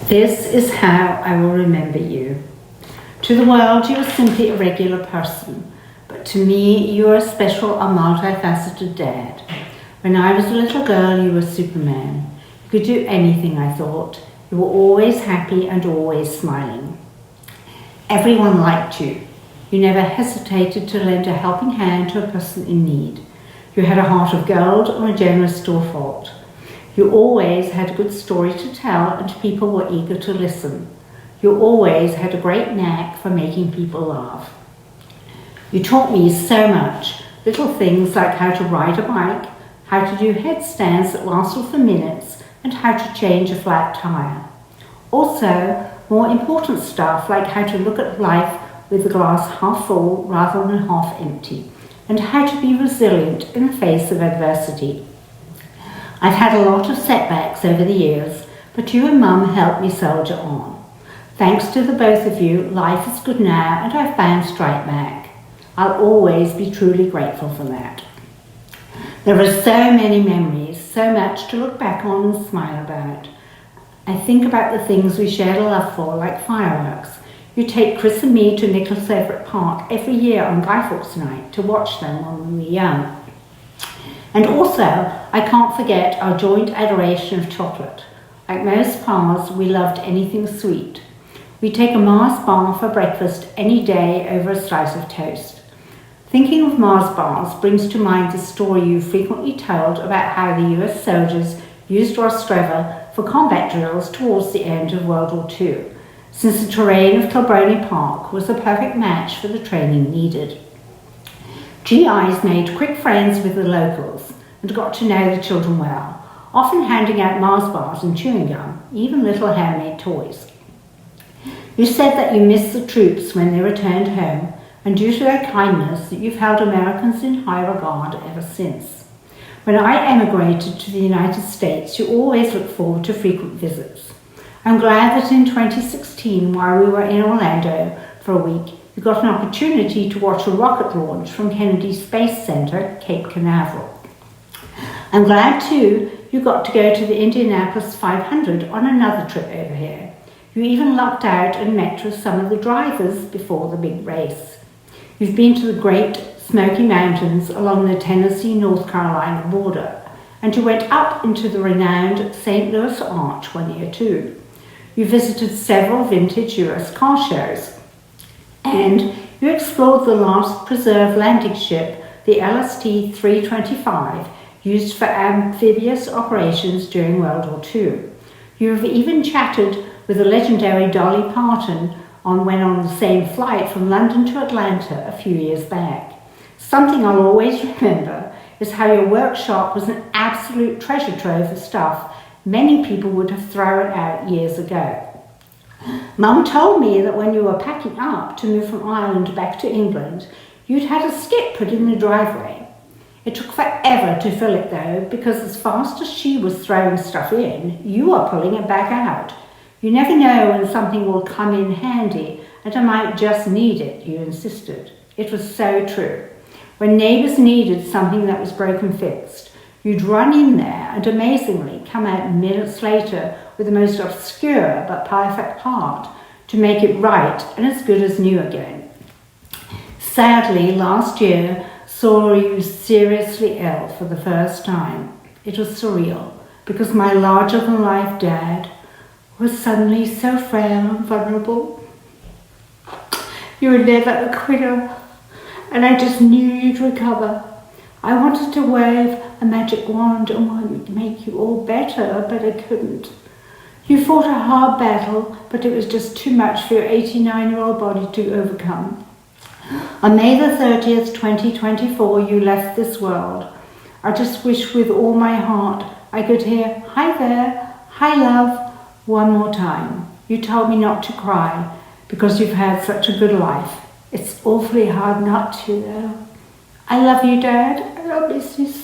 This is how I will remember you. To the world, you are simply a regular person, but to me, you are a special and multifaceted dad. When I was a little girl, you were Superman. You could do anything, I thought. You were always happy and always smiling. Everyone liked you. You never hesitated to lend a helping hand to a person in need. You had a heart of gold and a generous storefront. You always had a good story to tell and people were eager to listen. You always had a great knack for making people laugh. You taught me so much, little things like how to ride a bike, how to do headstands that lasted for minutes, and how to change a flat tire. Also, more important stuff like how to look at life with the glass half full rather than half empty, and how to be resilient in the face of adversity. I've had a lot of setbacks over the years, but you and Mum helped me soldier on. Thanks to the both of you, life is good now and I've found straight back. I'll always be truly grateful for that. There are so many memories, so much to look back on and smile about. I think about the things we shared a love for, like fireworks. You take Chris and me to Lowestoft Park every year on Guy Fawkes Night to watch them when we were young. And also, I can't forget our joint adoration of chocolate. Like most Parrs, we loved anything sweet. We take a Mars bar for breakfast any day over a slice of toast. Thinking of Mars bars brings to mind the story you frequently told about how the US soldiers used Rostrevor for combat drills towards the end of World War II, since the terrain of Kilbrony Park was a perfect match for the training needed. GIs made quick friends with the locals and got to know the children well, often handing out Mars bars and chewing gum, even little handmade toys. You said that you missed the troops when they returned home, and due to their kindness that you've held Americans in high regard ever since. When I emigrated to the United States, you always looked forward to frequent visits. I'm glad that in 2016, while we were in Orlando for a week, you got an opportunity to watch a rocket launch from Kennedy Space Center, Cape Canaveral. I'm glad too you got to go to the Indianapolis 500 on another trip over here. You even lucked out and met with some of the drivers before the big race. You've been to the Great Smoky Mountains along the Tennessee-North Carolina border, and you went up into the renowned St. Louis Arch one year too. You visited several vintage US car shows, and you explored the last preserved landing ship, the LST-325, used for amphibious operations during World War II. You have even chatted with the legendary Dolly Parton when on the same flight from London to Atlanta a few years back. Something I'll always remember is how your workshop was an absolute treasure trove of stuff many people would have thrown out years ago. Mum told me that when you were packing up to move from Ireland back to England, you'd had a skip put in the driveway. It took forever to fill it though, because as fast as she was throwing stuff in, you were pulling it back out. You never know when something will come in handy, and I might just need it, you insisted. It was so true. When neighbours needed something that was broken fixed, you'd run in there and amazingly come out minutes later with the most obscure but perfect part to make it right and as good as new again. Sadly, last year saw you seriously ill for the first time. It was surreal because my larger-than-life dad was suddenly so frail and vulnerable. You were never a quitter, and I just knew you'd recover. I wanted to wave a magic wand and make you all better, but I couldn't. You fought a hard battle, but it was just too much for your 89-year-old body to overcome. On May the 30th, 2024, you left this world. I just wish with all my heart I could hear, "Hi there, hi love," one more time. You told me not to cry because you've had such a good life. It's awfully hard not to though. I love you, Dad, and I'll miss you so